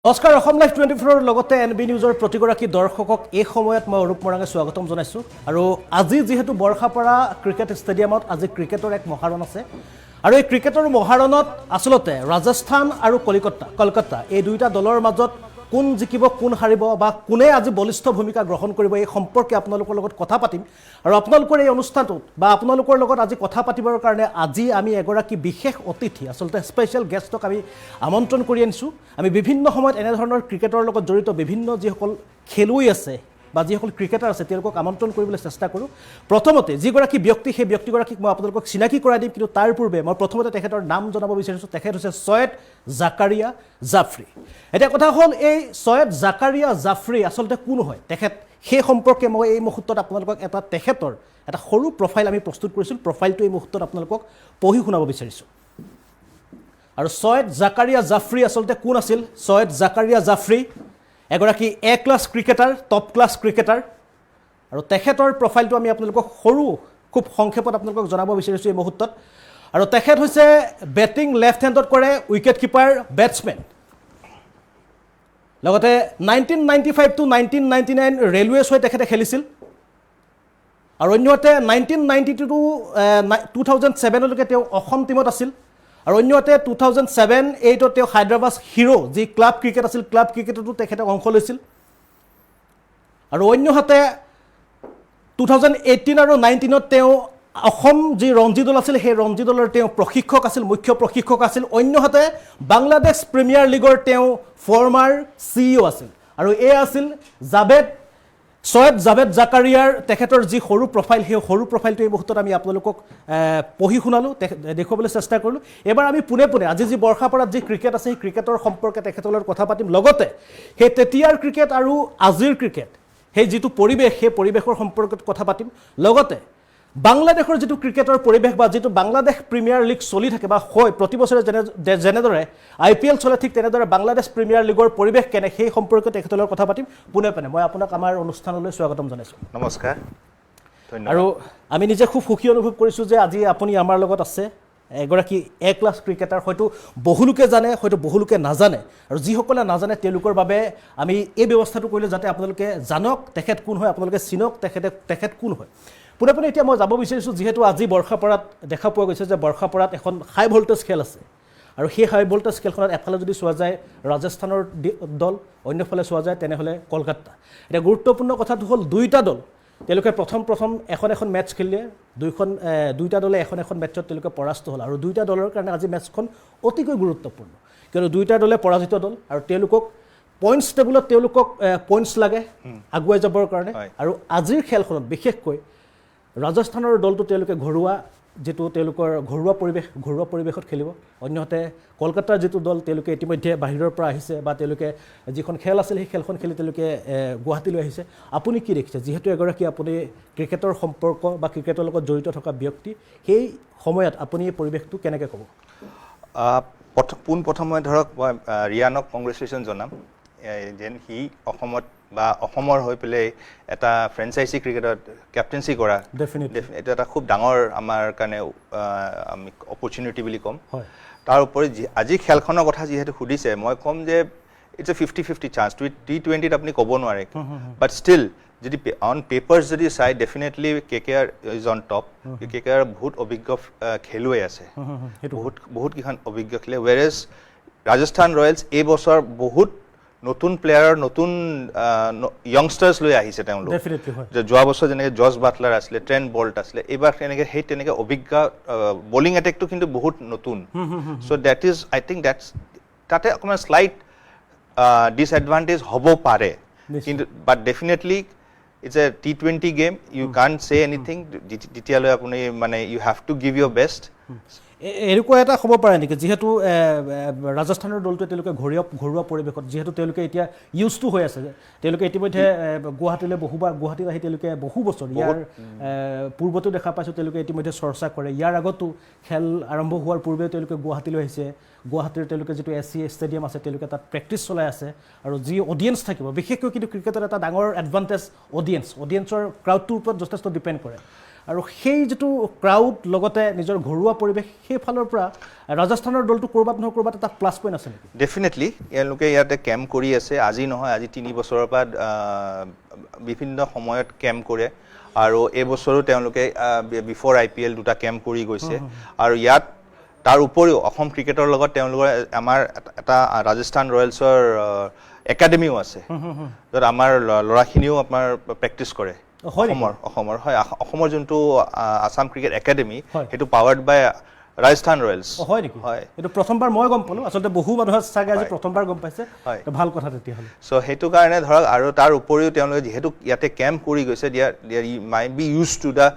নমস্কাৰ অসম লাইভ 24 লগতে এনবি নিউজৰ প্ৰতিগৰাকী দৰ্শকক এই সময়ত মই অৰূপ মৰাঙে স্বাগতম জনাইছোঁ আৰু আজি যেহেতু বৰখাপাৰা ক্ৰিকেট ষ্টেডিয়ামত আজি ক্ৰিকেটৰ এক মহাৰণ আছে আৰু এই ক্ৰিকেটৰ মহাৰণত আসলতে ৰাজস্থান আৰু কলকাতা এই দুইটা দলৰ মাজত কোন জিকিব কোন হাৰিব বা কোনে আজি বলিষ্ঠ ভূমিকা গ্ৰহণ কৰিব এই সম্পৰ্কে আপোনালোকৰ লগত কথা পাতিম আৰু আপোনালোকৰ এই অনুষ্ঠানটোত বা আপোনালোকৰ লগত আজি কথা পাতিবৰ কাৰণে আজি আমি এগৰাকী বিশেষ অতিথি আসলতে স্পেশাল গেষ্টক আমি আমন্ত্ৰণ কৰি আনিছোঁ আমি বিভিন্ন সময়ত এনে ধৰণৰ ক্ৰিকেটৰ লগত জড়িত বিভিন্ন যিসকল খেলুৱৈ আছে বা যিসকল ক্ৰিকেটাৰ আছে তেওঁলোকক আমন্ত্ৰণ কৰিবলৈ চেষ্টা কৰোঁ প্ৰথমতে যিগৰাকী ব্যক্তি সেই ব্যক্তিগৰাকীক মই আপোনালোকক চিনাকি কৰাই দিম কিন্তু তাৰ পূৰ্বে মই প্ৰথমতে তেখেতৰ নাম জনাব বিচাৰিছোঁ তেখেত হৈছে সৈয়দ জাকাৰিয়া জাফৰী এটা কথা হ'ল এই সৈয়দ জাকাৰিয়া জাফৰী আসলতে কোন হয় তেখেত সেই সম্পৰ্কে মই এই মুহূৰ্তত আপোনালোকক তেখেতৰ এটা সৰু প্ৰফাইল আমি প্ৰস্তুত কৰিছিলোঁ প্ৰফাইলটো এই মুহূৰ্তত আপোনালোকক পঢ়ি শুনাব বিচাৰিছোঁ আৰু সৈয়দ জাকাৰিয়া জাফৰী আসলতে কোন আছিল সৈয়দ জাকাৰিয়া জাফৰী এগৰাকী A class cricketer top class cricketer আৰু তেখেতৰ প্ৰফাইলটো আমি আপোনালোকক সৰু খুব সংক্ষেপত আপোনালোকক জনাব বিচাৰিছোঁ এই মুহূৰ্তত আৰু তেখেত হৈছে বেটিং লেফ্ট হেণ্ডত কৰে উইকেট কিপাৰ বেটছমেন লগতে 1995 টু 1999 ৰেলৱেজ হৈ তেখেতে খেলিছিল আৰু অন্যহাতে 1992 টু 2007 লৈকে তেওঁ অসম টিমত আছিল আৰু অন্যহাতে 2007-8 তেওঁ হায়দৰাবাদ হিৰো যি ক্লাব ক্ৰিকেট আছিল ক্লাব ক্ৰিকেটতো তেখেতে অংশ লৈছিল আৰু অন্যহাতে 2018 আৰু 19 তেওঁ অসম যি ৰঞ্জী দল আছিল সেই ৰঞ্জী দলৰ তেওঁ প্ৰশিক্ষক আছিল মুখ্য প্ৰশিক্ষক আছিল অন্যহাতে বাংলাদেশ প্ৰিমিয়াৰ লীগৰ তেওঁ ফৰ্মাৰ সিইও আছিল আৰু এই আছিল সৈয়দ জাভেদ জাকাৰিয়াৰ তেখেতৰ যি সৰু প্ৰফাইল সেই সৰু প্ৰফাইলটো এই মুহূৰ্তত আমি আপোনালোকক পঢ়ি শুনালোঁ দেখুৱাবলৈ চেষ্টা কৰিলোঁ এবাৰ আমি পোনে আজি যি বৰখাপাৰাত যি ক্ৰিকেট আছে সেই ক্ৰিকেটৰ সম্পৰ্কে তেখেতৰ লগত কথা পাতিম লগতে সেই তেতিয়াৰ ক্ৰিকেট আৰু আজিৰ ক্ৰিকেট সেই যিটো পৰিৱেশ সেই পৰিৱেশৰ সম্পৰ্কত কথা পাতিম লগতে বাংলাদেশৰ যিটো ক্ৰিকেটৰ পৰিৱেশ বা যিটো বাংলাদেশ প্ৰিমিয়াৰ লীগ চলি থাকে বা হয় প্ৰতি বছৰে যেনেদৰে IPL চলে ঠিক তেনেদৰে বাংলাদেশ প্ৰিমিয়াৰ লীগৰ পৰিৱেশ কেনে সেই সম্পৰ্কে তেখেতৰ লগত কথা পাতিম পোনে মই আপোনাক আমাৰ অনুষ্ঠানলৈ স্বাগতম জনাইছোঁ নমস্কাৰ ধন্যবাদ আৰু আমি নিজে খুব সুখী অনুভৱ কৰিছোঁ যে আজি আপুনি আমাৰ লগত আছে এগৰাকী এ ক্লাছ ক্ৰিকেটাৰ হয়তো বহুলোকে জানে হয়তো বহুলোকে নাজানে আৰু যিসকলে নাজানে তেওঁলোকৰ বাবে আমি এই ব্যৱস্থাটো কৰিলে যাতে আপোনালোকে জানক তেখেত কোন হয় আপোনালোকে চিনক তেখেত কোন হয় পুনে এতিয়া মই যাব বিচাৰিছোঁ যিহেতু আজি বৰখাপাৰাত দেখা পোৱা গৈছে যে বৰখাপাৰাত এখন হাই ভল্টেজ খেল আছে আৰু সেই হাই ভল্টেজ খেলখনত এফালে যদি চোৱা যায় ৰাজস্থানৰ দল অন্যফালে চোৱা যায় তেনেহ'লে কলকাতা এতিয়া গুৰুত্বপূৰ্ণ কথাটো হ'ল দুইটা দল তেওঁলোকে প্ৰথম এখন মেটচ খেলিলে দুইটা দলে এখন মেটচত তেওঁলোকে পৰাস্ত হ'ল আৰু দুইটা দলৰ কাৰণে আজি মেটচখন অতিকৈ গুৰুত্বপূৰ্ণ কিয়নো দুইটা দলে পৰাজিত দল আৰু তেওঁলোকক পইণ্টছ টেবুলত তেওঁলোকক পইণ্টছ লাগে আগুৱাই যাবৰ কাৰণে আৰু আজিৰ খেলখনত বিশেষকৈ ৰাজস্থানৰ দলটো তেওঁলোকে যিটো তেওঁলোকৰ ঘৰুৱা পৰিৱেশত খেলিব অন্যহাতে কলকাতাৰ যিটো দল তেওঁলোকে ইতিমধ্যে বাহিৰৰ পৰা আহিছে বা তেওঁলোকে যিখন খেল আছিল সেই খেলখন খেলি তেওঁলোকে গুৱাহাটীলৈ আহিছে আপুনি কি দেখিছে যিহেতু এগৰাকী আপুনি ক্ৰিকেটৰ সম্পৰ্ক বা ক্ৰিকেটৰ লগত জড়িত থকা ব্যক্তি সেই সময়ত আপুনি এই পৰিৱেশটো কেনেকৈ ক'ব পোনপ্ৰথমে ধৰক মই ৰিয়ানক কংগ্ৰেচুলেশ্যন জনাম যেন সি অসমত বা অসমৰ হৈ পেলাই এটা ফ্ৰেঞ্চাইজি ক্ৰিকেটত কেপ্টেইনচি কৰা এইটো এটা খুব ডাঙৰ আমাৰ কাৰণে আমি অপৰচুনিটি বুলি ক'ম তাৰ উপৰি আজি খেলখনৰ কথা যিহেতু সুধিছে মই ক'ম যে ইটছ এ 50-50 চান্স T20ত আপুনি ক'ব নোৱাৰে বাট ষ্টিল যদি অন পেপাৰ্ছ যদি চাই definitely KKR is on top KKR বহুত অভিজ্ঞ খেলুৱৈ আছে বহুত কেইখন অভিজ্ঞ খেলুৱৈ ৱেৰেজ ৰাজস্থান ৰয়েলছ এই বছৰ বহুত নতুন প্লেয়াৰৰ নতুন য়ংষ্টাৰ্ছ লৈ আহিছে তেওঁলোক যোৱা বছৰ যেনেকৈ জৰ্জ বাটলাৰ আছিলে ট্ৰেণ্ট বল্ট আছিলে এইবাৰ তেনেকৈ অভিজ্ঞ বলিং এটেকটো কিন্তু বহুত নতুন so' that is I think তাতে অকণমান শ্লাইট ডিছএডভান্টেজ হ'ব পাৰে কিন্তু but definitely it's a T20 game you can't say anything যেতিয়ালৈ আপুনি মানে you have to give your best এনেকুৱা এটা হ'ব পাৰে নেকি যিহেতু ৰাজস্থানৰ দলটোৱে তেওঁলোকে ঘৰুৱা পৰিৱেশত যিহেতু তেওঁলোকে এতিয়া ইউজটো হৈ আছে তেওঁলোকে ইতিমধ্যে গুৱাহাটীত আহি তেওঁলোকে বহু বছৰ ইয়াৰ পূৰ্বতো দেখা পাইছোঁ তেওঁলোকে ইতিমধ্যে চৰ্চা কৰে ইয়াৰ আগতো খেল আৰম্ভ হোৱাৰ পূৰ্বে তেওঁলোকে গুৱাহাটীলৈ আহিছে গুৱাহাটীৰ তেওঁলোকে যিটো SC ষ্টেডিয়াম আছে তেওঁলোকে তাত প্ৰেক্টিছ চলাই আছে আৰু যি অডিয়েঞ্চ থাকিব বিশেষকৈ কিন্তু ক্ৰিকেটৰ এটা ডাঙৰ এডভান্টেজ অডিয়েঞ্চৰ ক্ৰাউডটোৰ ওপৰত যথেষ্ট ডিপেণ্ড কৰে আৰু সেই যিটো ক্ৰাউড লগতে নিজৰ ঘৰুৱা পৰিৱেশ সেই ফালৰ পৰা ৰাজস্থানৰ দলটো ক'ৰবাত নহয় ক'ৰবাত এটা প্লাছ পইণ্ট আছে নেকি? ডেফিনেটলি এওঁলোকে ইয়াতে কেম্প কৰি আছে, আজি নহয় আজি 3 বছৰৰ পৰা বিভিন্ন সময়ত কেম্প কৰে আৰু এই বছৰো তেওঁলোকে বিফৰ IPL 2টা কেম্প কৰি গৈছে আৰু ইয়াত তাৰ উপৰিও অসম ক্ৰিকেটৰ লগত তেওঁলোকৰ আমাৰ এটা ৰাজস্থান ৰয়েলছৰ একাডেমিও আছে য'ত আমাৰ ল'ৰাখিনিও আমাৰ প্ৰেক্টিছ কৰে অসমৰ হয় অসমৰ যোনটো আসাম ক্ৰিকেট একাডেমি সেইটো পাৱাৰ্ড বাই ৰাজস্থান ৰয়েলছ হয় নেকি? হয়, এইটো প্ৰথমবাৰ মই গম পালোঁ, আচলতে বহু মানুহে চাগে আজি প্ৰথমবাৰ গম পাইছে, ভাল কথা তেতিয়াহ'লে। চ' সেইটো কাৰণে ধৰক আৰু তাৰ উপৰিও তেওঁলোকে যিহেতু ইয়াতে কেম্প কৰি গৈছে there might be use to the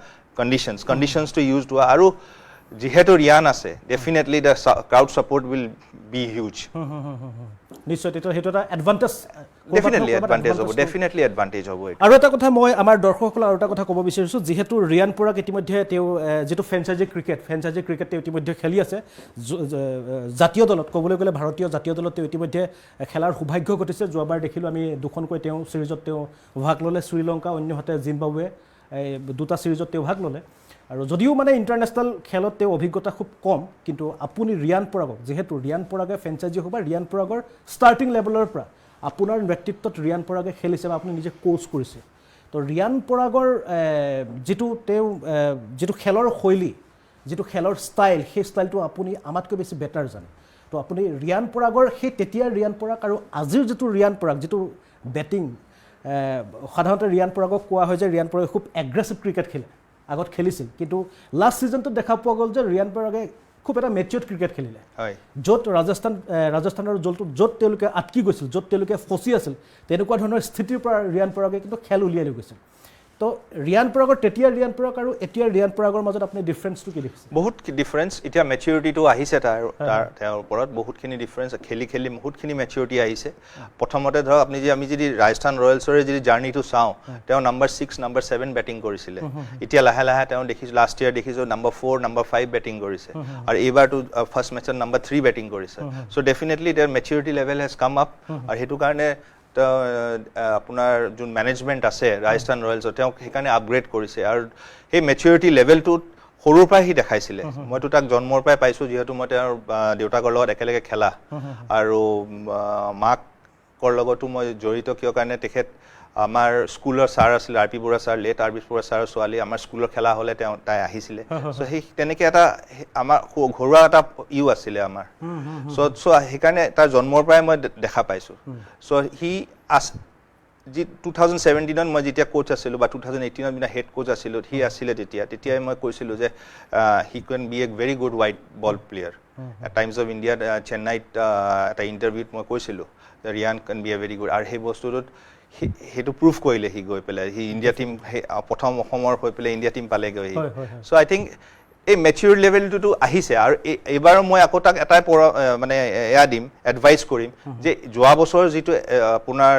conditions to use হোৱা আৰু যিহেতু ৰিয়ান আছে definitely the crowd support will be huge. নিশ্চয় সেইটো এটা এডভান্টেজ ডেফিনেটলি এডভান্টেজ হ'ব। আৰু এটা কথা মই আমাৰ দৰ্শকসকলক আৰু এটা কথা ক'ব বিচাৰিছোঁ, যিহেতু ৰিয়ান পৰাগ ইতিমধ্যে তেওঁ যিটো ফ্ৰেঞ্চাইজি ক্ৰিকেট তেওঁ ইতিমধ্যে খেলি আছে জাতীয় দলত, ক'বলৈ গ'লে ভাৰতীয় জাতীয় দলত তেওঁ ইতিমধ্যে খেলাৰ সৌভাগ্য ঘটিছে। যোৱাবাৰ দেখিলোঁ আমি দুখনকৈ তেওঁ ছিৰিজত তেওঁ ভাগ ল'লে, শ্ৰীলংকা অন্যহাতে জিম্বাবুৱে, 2টা ছিৰিজত তেওঁ ভাগ ল'লে। আৰু যদিও মানে ইণ্টাৰনেশ্যনেল খেলত তেওঁ অভিজ্ঞতা খুব কম, কিন্তু আপুনি ৰিয়ান পৰাগক, যিহেতু ৰিয়ান পৰাগে ফ্ৰেঞ্চাইজি হ'ব বা ৰিয়ান পৰাগৰ ষ্টাৰ্টিং লেভেলৰ পৰা আপোনাৰ নেতৃত্বত ৰিয়ান পৰাগে খেলিছে বা আপুনি নিজে কোচ কৰিছে, তো ৰিয়ান পৰাগৰ যিটো খেলৰ শৈলী, যিটো খেলৰ ষ্টাইল, সেই ষ্টাইলটো আপুনি আমাতকৈ বেছি বেটাৰ জানে। তো আপুনি ৰিয়ান পৰাগৰ সেই তেতিয়াৰ ৰিয়ান পৰাগ আৰু আজিৰ যিটো ৰিয়ান পৰাগ, যিটো বেটিং, সাধাৰণতে ৰিয়ান পৰাগক কোৱা হয় যে ৰিয়ান পৰাগে খুব এগ্ৰেছিভ ক্ৰিকেট খেলে, আগত খেলিছিল, কিন্তু লাষ্ট ছিজনটোত দেখা পোৱা গ'ল যে ৰিয়ান পৰাগে খুব এটা মেচিয়ৰ্ড ক্ৰিকেট খেলিলে, য'ত ৰাজস্থানৰ য'ত তেওঁলোকে আটকি গৈছিল, য'ত তেওঁলোকে ফচি আছিল, তেনেকুৱা ধৰণৰ স্থিতিৰ পৰা ৰিয়ান পৰাগে কিন্তু খেল উলিয়াই লৈ গৈছিল। তো ৰিয়ান পৰাগৰ তেতিয়াৰ ৰিয়ান পৰাগ আৰু এতিয়াৰ ৰিয়ান পৰাগৰ মাজত আপুনি ডিফাৰেঞ্চটো কি দেখিছে? বহুত ডিফাৰেঞ্চ, এতিয়া মেচিউৰিটিটো আহিছে তেওঁৰ ওপৰত, বহুতখিনি ডিফাৰেঞ্চ, খেলি বহুতখিনি মেচিউৰিটি আহিছে। প্ৰথমতে ধৰক আমি যদি ৰাজস্থান ৰয়েলছৰে যদি জাৰ্ণিটো চাওঁ, তেওঁ নম্বৰ 6 নম্বৰ 7 বেটিং কৰিছিলে, এতিয়া লাহে লাহে তেওঁ দেখিছোঁ লাষ্ট ইয়াৰ দেখিছোঁ নম্বৰ 4 নম্বৰ 5 বেটিং কৰিছে আৰু এইবাৰটো ফাৰ্ষ্ট মেটছত নম্বৰ 3 বেটিং কৰিছে। চ' ডেফিনেটলি তেওঁৰ maturity level has come up আৰু সেইটো কাৰণে আপোনাৰ যোন মেনেজমেণ্ট আছে ৰাজস্থান ৰয়েলছৰ তেওঁক সেইকাৰণে আপগ্ৰেড কৰিছে আৰু সেই মেচিউৰিটি লেভেলটোত সৰুৰ পৰাই সি দেখাইছিলে। মইতো তাক জন্মৰ পৰাই পাইছোঁ, যিহেতু মই তেওঁৰ দেউতাকৰ লগত একেলগে খেলা আৰু মাকৰ লগতো মই জড়িত, কিয় কাৰণে তেখেত আমাৰ স্কুলৰ ছাৰ আছিল, RP Baruah sir, late RP Baruah ছাৰৰ ছোৱালী, আমাৰ স্কুলৰ খেলা হ'লে তাই আহিছিলে। চ' সেই তেনেকৈ এটা আমাৰ ঘৰুৱা এটা আছিলে আমাৰ। চ' সেইকাৰণে তাৰ জন্মৰ পৰাই মই দেখা পাইছোঁ। চ' সি যি 2017ত মই যেতিয়া কোচ আছিলোঁ বা 2018ত যেতিয়া হেড কোচ আছিলোঁ, সি আছিলে তেতিয়াই মই কৈছিলোঁ যে he can be a very good white ball player. Times of ইণ্ডিয়াত চেন্নাইত এটা ইণ্টাৰভিউত মই কৈছিলোঁ যে Riyan can be a very good, আৰু সেই বস্তুটোত সেইটো প্ৰুভ কৰিলে সি গৈ পেলাই, সি ইণ্ডিয়া টীম প্ৰথম অসমৰ হৈ পেলাই ইণ্ডিয়া টীম পালেগৈ। চ' আই থিংক এই মেচিউৰ লেভেলটোতো আহিছে আৰু এইবাৰ মই আকৌ তাক এটাই মানে দিম, এডভাইচ কৰিম যে যোৱা বছৰ যিটো আপোনাৰ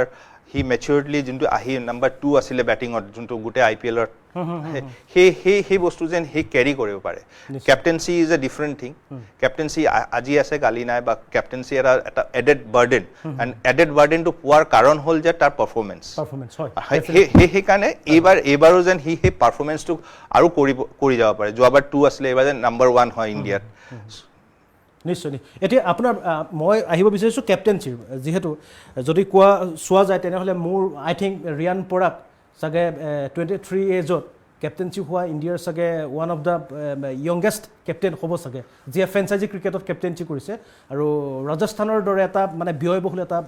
সি মেচিউৰলি যোনটো আহি নম্বৰ 2 আছিলে বেটিঙত, যোনটো গোটেই IPLৰ, সেই বস্তু যেন সি কেৰি কৰিব পাৰে। কেপ্টেইনচি ইজ এ ডিফাৰেণ্ট থিং, কেপ্টেইনচি আজি আছে কালি নাই, বা কেপ্টেইনচি এটা এডেড বাৰ্ডেন, এণ্ড এডেড বাৰ্ডেনটো পোৱাৰ কাৰণ হ'ল যে তাৰ পাৰফৰ্মেঞ্চ। সেইকাৰণে এইবাৰো যেন সি সেই পাৰফৰ্মেঞ্চটো আৰু কৰি যাব পাৰে। যোৱাবাৰ 2 আছিলে, এইবাৰ যেন নম্বৰ 1 হয় ইণ্ডিয়াত। নিশ্চয়। এতিয়া আপোনাৰ মই আহিব বিচাৰিছোঁ কেপ্টেইনচিৰ, যিহেতু যদি চোৱা যায় তেনেহ'লে মোৰ আই থিংক ৰিয়ান পৰাগ চাগে 23 এজত কেপ্টেইনশ্বিপ হোৱা ইণ্ডিয়াৰ চাগে ওৱান অফ দ্য য়ংগেষ্ট কেপ্টেইন হ'ব চাগে, যিয়ে ফ্ৰেঞ্চাইজি ক্ৰিকেটত কেপ্টেইনশ্বিপ কৰিছে। আৰু ৰাজস্থানৰ দৰে এটা মানে ব্যয়বহুল এটা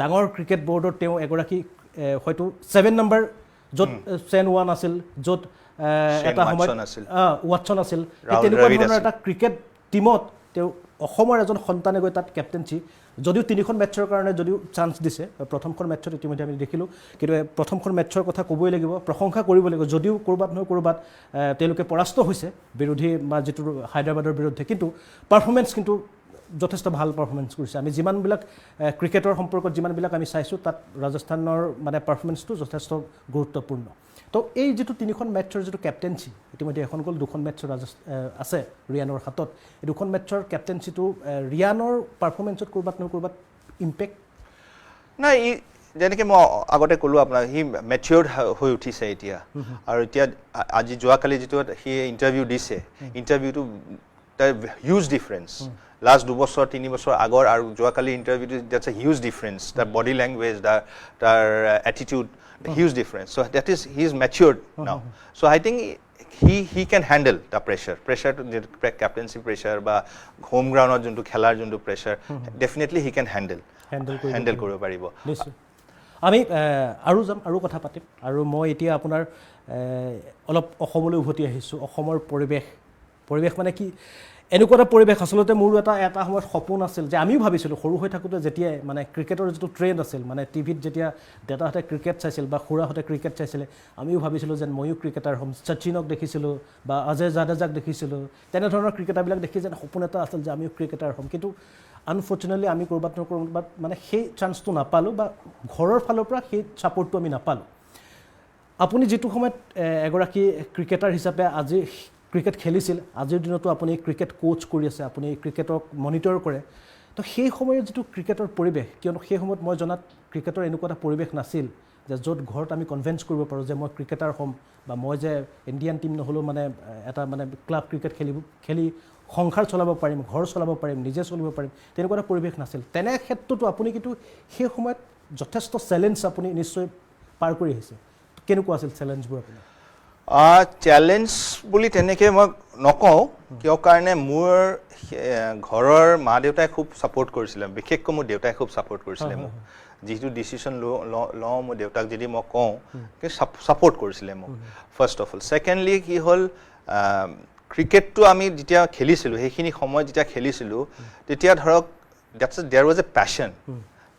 ডাঙৰ ক্ৰিকেট বৰ্ডত তেওঁ এগৰাকী হয়তো 7 নম্বৰ, য'ত চেন ওৱান আছিল, য'ত এটা সময়ত ৱাটছন আছিল, তেনেকুৱা ধৰণৰ এটা ক্ৰিকেট টীমত তেওঁ অসমৰ এজন সন্তানে গৈ তাত কেপ্টেইনশ্বিপ, যদিও 3খন মেটছৰ কাৰণে যদিও চান্স দিছে, প্ৰথমখন মেটছত ইতিমধ্যে আমি দেখিলোঁ, কিন্তু প্ৰথমখন মেটছৰ কথা ক'বই লাগিব, প্ৰশংসা কৰিব লাগিব, যদিও ক'ৰবাত নহয় ক'ৰবাত তেওঁলোকে পৰাস্ত হৈছে বিৰোধী বা যিটো হায়দৰাবাদৰ বিৰুদ্ধে, কিন্তু পাৰফৰ্মেঞ্চ কিন্তু যথেষ্ট ভাল পাৰফৰ্মেঞ্চ কৰিছে। আমি যিমানবিলাক ক্ৰিকেটৰ সম্পৰ্কত যিমানবিলাক আমি চাইছোঁ, তাত ৰাজস্থানৰ মানে পাৰফৰ্মেঞ্চটো যথেষ্ট গুৰুত্বপূৰ্ণ। তো এই যিটো 3খন মেটছৰ যিটো কেপ্টেইনশ্বিপ, ইতিমধ্যে এখন গ'ল, 2খন মেটছৰ আছে ৰিয়ানৰ হাতত, এই 2খন মেটছৰ কেপ্টেইনশ্বিপটো ৰিয়ানৰ পাৰফৰ্মেঞ্চত ক'ৰবাত নহয় ক'ৰবাত ইম্পেক্ট নাই। যেনেকৈ মই আগতে ক'লোঁ আপোনাক সি মেচিয়ৰ্ড হৈ উঠিছে এতিয়া আৰু এতিয়া আজি যোৱাকালি যিটো সি ইণ্টাৰভিউ দিছে ইণ্টাৰভিউটো তাৰ হিউজ ডিফাৰেঞ্চ লাষ্ট 2 বছৰ 3 বছৰ আগৰ আৰু যোৱাকালি ইণ্টাৰভিউটো দ্যাটছ এ হিউজ ডিফাৰেঞ্চ তাৰ বডি লেংগুৱেজ তাৰ attitude huge difference so' that is he is matured now so' I think he can handle the pressure to captaincy pressure বা হোম গ্ৰাউণ্ডত যোনটো খেলাৰ যোনটো pressure definitely he can handle কৰিব পাৰিব নিশ্চয় আমি আৰু যাম আৰু কথা পাতিম আৰু মই এতিয়া আপোনাৰ অলপ অসমলৈ উভতি আহিছোঁ অসমৰ পৰিৱেশ মানে কি এনেকুৱা এটা পৰিৱেশ আচলতে মোৰ এটা সময়ত সপোন আছিল যে আমিও ভাবিছিলোঁ সৰু হৈ থাকোঁতে যেতিয়াই মানে ক্ৰিকেটৰ যিটো ট্ৰেণ্ড আছিল মানে টিভিত যেতিয়া দেউতাহঁতে ক্ৰিকেট চাইছিল বা খুৰাহঁতে ক্ৰিকেট চাইছিলে আমিও ভাবিছিলোঁ যেন ময়ো ক্ৰিকেটাৰ হ'ম শচীনক দেখিছিলোঁ বা অজয় জাদেজাক দেখিছিলোঁ তেনেধৰণৰ ক্ৰিকেটাৰবিলাক দেখি যেন সপোন এটা আছিল যে আমিও ক্ৰিকেটাৰ হ'ম কিন্তু আনফৰ্চুনেটলি আমি ক'ৰবাত মানে সেই চান্সটো নাপালোঁ বা ঘৰৰ ফালৰ পৰা সেই ছাপৰ্টটো আমি নাপালোঁ আপুনি যিটো সময়ত এগৰাকী ক্ৰিকেটাৰ হিচাপে আজি ক্ৰিকেট খেলিছিল আজিৰ দিনতো আপুনি ক্ৰিকেট কোচ কৰি আছে আপুনি ক্ৰিকেটক মনিটৰ কৰে তো সেই সময়ত যিটো ক্ৰিকেটৰ পৰিৱেশ কিয়নো সেই সময়ত মই জনাত ক্ৰিকেটৰ এনেকুৱা এটা পৰিৱেশ নাছিল যে য'ত ঘৰত আমি কনভিন্স কৰিব পাৰোঁ যে মই ক্ৰিকেটাৰ হ'ম বা মই যে ইণ্ডিয়ান টীম নহ'লেও মানে এটা মানে ক্লাব ক্ৰিকেট খেলি সংসাৰ চলাব পাৰিম ঘৰ চলাব পাৰিম নিজে চলিব পাৰিম তেনেকুৱা এটা পৰিৱেশ নাছিল তেনে ক্ষেত্ৰতো আপুনি কিন্তু সেই সময়ত যথেষ্ট চেলেঞ্জ আপুনি নিশ্চয় পাৰ কৰি আহিছে কেনেকুৱা আছিল চেলেঞ্জবোৰ আপোনাৰ চেলেঞ্জ বুলি তেনেকৈ মই নকওঁ কিয় কাৰণে মোৰ ঘৰৰ মা দেউতাই খুব ছাপোৰ্ট কৰিছিলে বিশেষকৈ মোৰ দেউতাই খুব ছাপোৰ্ট কৰিছিলে মোক যিটো ডিচিশ্যন লওঁ মোৰ দেউতাক যদি মই কওঁ ছাপোৰ্ট কৰিছিলে মোক ফাৰ্ষ্ট অফ অল ছেকেণ্ডলি কি হ'ল ক্ৰিকেটটো আমি যেতিয়া খেলিছিলোঁ সেইখিনি সময়ত যেতিয়া খেলিছিলোঁ তেতিয়া ধৰক দেয়াৰ ৱাজ এ পেশ্যন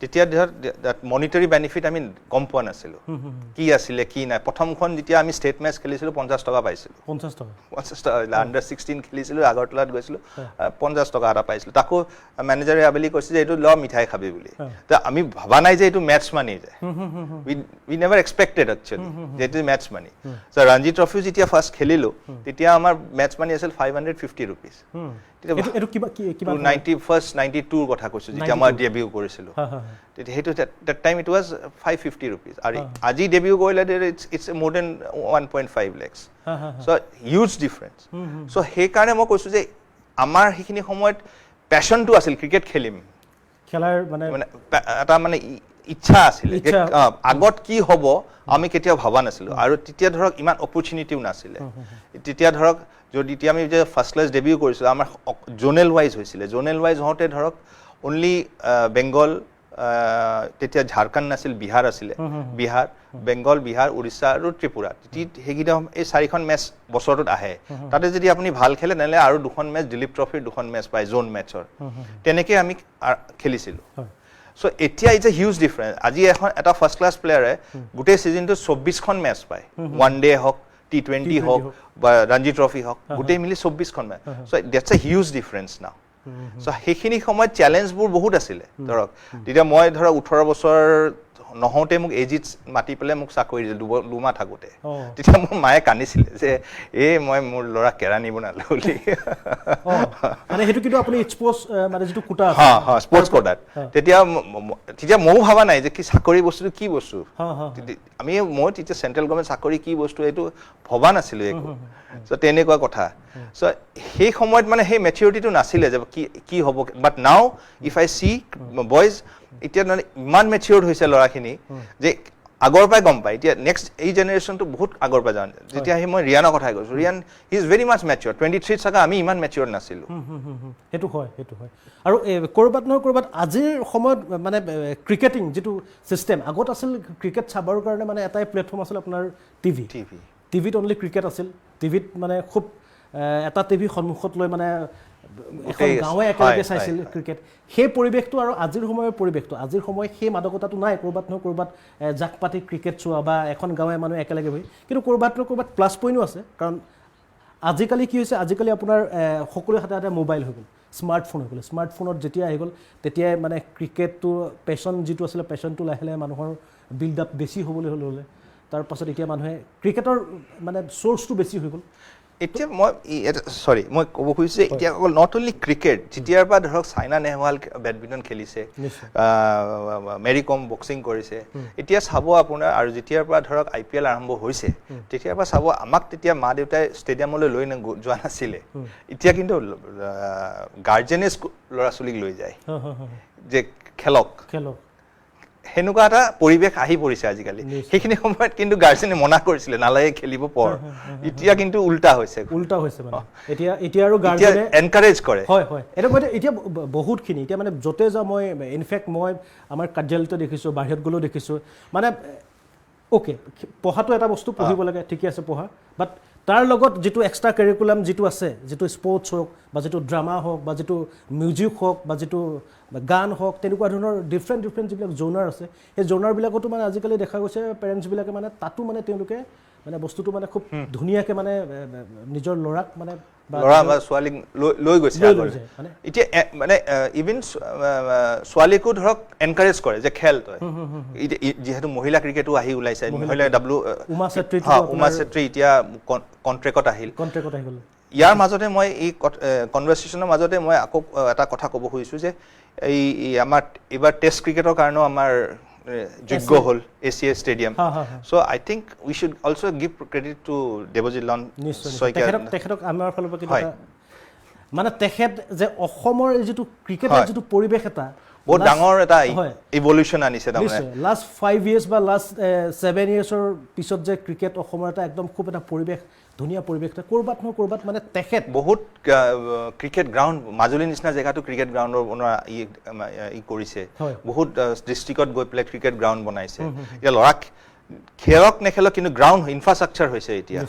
তেতিয়া ধৰক মনিটাৰী বেনিফিট আমি গম পোৱা নাছিলোঁ কি আছিলে কি নাই প্ৰথমখন যেতিয়া আমি ষ্টেট মেচ খেলিছিলোঁ 50 টকা পাইছিলোঁ 50 টকা আণ্ডাৰ 16 খেলিছিলোঁ আগৰতলাত গৈছিলোঁ 50 টকা এটা পাইছিলোঁ তাকো মেনেজাৰে আবেলি কৈছে যে এইটো ল মিঠাই খাবি বুলি তো আমি ভাবা নাই যে এইটো মেটচ মানি যায় উই নেভাৰ এক্সপেক্টেড একচুৱেলি যে এইটো মেটচ মানি চ' ৰঞ্জী ট্ৰফিও যেতিয়া ফাৰ্ষ্ট খেলিলোঁ তেতিয়া আমাৰ মেটচ মানি আছিল 550 ৰুপিজ এইটো কিবা 92ৰ কথা কৈছোঁ যেতিয়া মই ডেবিউ কৰিছিলোঁ তেতিয়া সেইটো that time it was 550 rupees আৰু আজি ডেবিউ কৰিলে it's more than 1.5 lakhs so huge difference so সেই কাৰণে মই কৈছোঁ যে আমাৰ সেইখিনি সময়ত পেশ্যনটো আছিল ক্ৰিকেট খেলিম খেলাৰ মানে এটা মানে ইচ্ছা আছিল আগত কি হ'ব আমি কেতিয়াও ভাবা নাছিলোঁ আৰু তেতিয়া ধৰক ইমান অপৰচুনিটিও নাছিলে তেতিয়া ধৰক যদি এতিয়া আমি যে ফাৰ্ষ্ট ক্লাছ ডেবিউ কৰিছিলোঁ আমাৰ জোনেল ৱাইজ হৈছিলে জোনেল ৱাইজ হওঁতে ধৰক অনলি বেংগল তেতিয়া ঝাৰখণ্ড নাছিল বিহাৰ আছিলে বিহাৰ বেংগল বিহাৰ উৰিষ্যা আৰু ত্ৰিপুৰা সেইকেইটা এই 4খন মেচ বছৰটোত আহে তাতে যদি আপুনি ভাল খেলে তেনেহ'লে আৰু 2খন মেচ দিলীপ ট্ৰফিৰ 2খন মেচ পায় জোন মেচৰ তেনেকৈ আমি খেলিছিলোঁ চ' এতিয়া ইটছ এ হিউজ ডিফাৰেঞ্চ আজি এটা ফাৰ্ষ্ট ক্লাছ প্লেয়াৰে গোটেই ছিজনটোত 24খন মেচ পায় ওৱান ডে হওক T20 হওক বা ৰঞ্জী ট্ৰফি হওক গোটেই মিলি 24খন match so' that's a huge difference now so' সেইখিনি সময়ত চেলেঞ্জবোৰ বহুত আছিলে ধৰক তেতিয়া মই ধৰক 18 বছৰ নহওঁতে মোক এজিত মাতি পেলাই মোক চাকৰি দিলে 2 মাহ থাকোঁতে তেতিয়া মোৰ মায়ে কান্দিছিলে যে মই মোৰ ল'ৰা কেৰাণী বনালোঁ বুলি মানে সেইটো কিন্তু আপুনি স্পৰ্টছ মানে যিটো কোটা স্পৰ্টছ কোটাত তেতিয়া ময়ো ভাবা নাই যে কি চাকৰি বস্তুটো কি বস্তু মই তেতিয়া চেণ্ট্ৰেল গভৰ্ণমেণ্ট চাকৰি কি বস্তু এইটো ভবা নাছিলোঁ একো চ' তেনেকুৱা কথা চ' সেই সময়ত মানে সেই মেচিউৰিটিটো নাছিলে যে কি হ'ব but now if I C boys এতিয়া মানে ইমান মেচিউৰ্ড হৈছে ল'ৰাখিনি যে আগৰ পৰাই গম পায় এতিয়া নেক্সট এই জেনেৰেশ্যনটো বহুত আগৰ পৰা যাওঁ যেতিয়া মই ৰিয়ানৰ কথাই কৈছোঁ Riyan he is very much mature 23 চাগে আমি ইমান মেচিউৰ নাছিলোঁ সেইটো হয় আৰু ক'ৰবাত নহয় ক'ৰবাত আজিৰ সময়ত মানে ক্ৰিকেটিং যিটো ছিষ্টেম আগত আছিল ক্ৰিকেট চাবৰ কাৰণে মানে এটাই প্লেটফৰ্ম আছিল আপোনাৰ টিভিত অনলি ক্ৰিকেট আছিল টিভিত মানে খুব এটা টিভি সন্মুখত লৈ মানে এখন গাঁৱে একেলগে চাইছিল ক্ৰিকেট সেই পৰিৱেশটো আৰু আজিৰ সময়ৰ পৰিৱেশটো আজিৰ সময় সেই মাদকতাটো নাই ক'ৰবাত নহয় ক'ৰবাত জাক পাতি ক্ৰিকেট চোৱা বা এখন গাঁৱে মানুহ একেলগে বহি কিন্তু ক'ৰবাত নহয় ক'ৰবাত প্লাছ পইণ্টো আছে কাৰণ আজিকালি কি হৈছে আজিকালি আপোনাৰ সকলোৰে হাতে হাতে মোবাইল হৈ গ'ল স্মাৰ্টফোন হৈ গ'ল স্মাৰ্টফোনত যেতিয়া আহি গ'ল তেতিয়াই মানে ক্ৰিকেটটো পেশ্যন যিটো আছিলে পেশ্যনটো লাহে লাহে মানুহৰ বিল্ড আপ বেছি হ'বলৈ হ'লে তাৰপাছত এতিয়া মানুহে ক্ৰিকেটৰ মানে চ'ৰ্চটো বেছি হৈ গ'ল এতিয়া মই সৰি মই ক'ব খুজিছোঁ এতিয়া অকল নট অনলি ক্ৰিকেট যেতিয়াৰ পৰা ধৰক চাইনা নেহৱাল বেডমিণ্টন খেলিছে মেৰী কম বক্সিং কৰিছে এতিয়া চাব আপোনাৰ আৰু যেতিয়াৰ পৰা ধৰক IPL আৰম্ভ হৈছে তেতিয়াৰ পৰা চাব আমাক তেতিয়া মা দেউতাই ষ্টেডিয়ামলৈ লৈ যোৱা নাছিলে এতিয়া কিন্তু গাৰ্জেনে ল'ৰা ছোৱালীক লৈ যায় যে খেলক সেনেকুৱা এটা পৰিৱেশ আহি পৰিছে আজিকালি সেইখিনি সময়ত কিন্তু গাৰ্জেনে মনা কৰিছিলে নালাগে খেলিব পৰ এতিয়া কিন্তু উল্টা হৈছে মানে এতিয়া আৰু গাৰ্জেনে এনকাৰেজ কৰে হয় এটা মই এতিয়া বহুতখিনি এতিয়া মানে য'তে যাওঁ মই ইনফেক্ট মই আমাৰ কাৰ্যালয়তে দেখিছোঁ বাহিৰত গ'লেও দেখিছোঁ মানে অ'কে পঢ়াটো এটা বস্তু পঢ়িব লাগে ঠিকে আছে পঢ়া বাট তাৰ লগত যিটো এক্সট্ৰা কাৰিকুলাম যিটো আছে যিটো স্পৰ্টছ হওক বা যিটো ড্ৰামা হওক বা যিটো মিউজিক হওক বা যিটো গান হওক তেনেকুৱা ধৰণৰ ডিফাৰেণ্ট যিবিলাক জ'নাৰ আছে সেই জ'নাৰবিলাকতো মানে আজিকালি দেখা গৈছে পেৰেণ্টছবিলাকে মানে তাতো মানে তেওঁলোকে মানে বস্তুটো মানে খুব ধুনীয়াকৈ মানে নিজৰ ল'ৰাক মানে ল'ৰা বা ছোৱালীক লৈ গৈছে এতিয়া মানে ইভিন ছোৱালীকো ধৰক এনকাৰেজ কৰে যে খেল তই যিহেতু মহিলা ক্ৰিকেটো আহি ওলাইছে মহিলা উমা চেত্ৰী এতিয়া কণ্ট্ৰেক্টত আহিল ইয়াৰ মাজতে মই এই কনভাৰ্চেশ্যনৰ মাজতে মই আকৌ এটা কথা ক'ব খুজিছোঁ যে এই আমাৰ এইবাৰ টেষ্ট ক্ৰিকেটৰ কাৰণেও আমাৰ যোগ্য হ'ল Asia stadium so' I think we should also' give credit to Devajit Lon তেখেতক আমাৰ ফালৰ পৰা মানে তেখেত যে অসমৰ যিটো ক্ৰিকেটৰ যিটো পৰিৱেশ এটা বহুত ডাঙৰ এটা ইভলিউশ্যন আনিছে তাৰমানে লাষ্ট 5 years বা লাষ্ট 7 yearsৰ পিছত যে ক্ৰিকেট অসমৰ এটা একদম খুব এটা পৰিৱেশ ধুনীয়া পৰিৱেশ এটা ক'ৰবাত মানে তেখেত বহুত ক্ৰিকেট গ্ৰাউণ্ড মাজুলীৰ নিচিনা জেগাটো ক্ৰিকেট গ্ৰাউণ্ডৰ বনোৱা কৰিছে বহুত ডিষ্ট্ৰিক্টত গৈ পেলাই ক্ৰিকেট গ্ৰাউণ্ড বনাইছে এতিয়া ল'ৰাক খেলক নেখেলক কিন্তু গ্ৰাউণ্ড ইনফ্ৰাষ্ট্ৰাকচাৰ হৈছে এতিয়া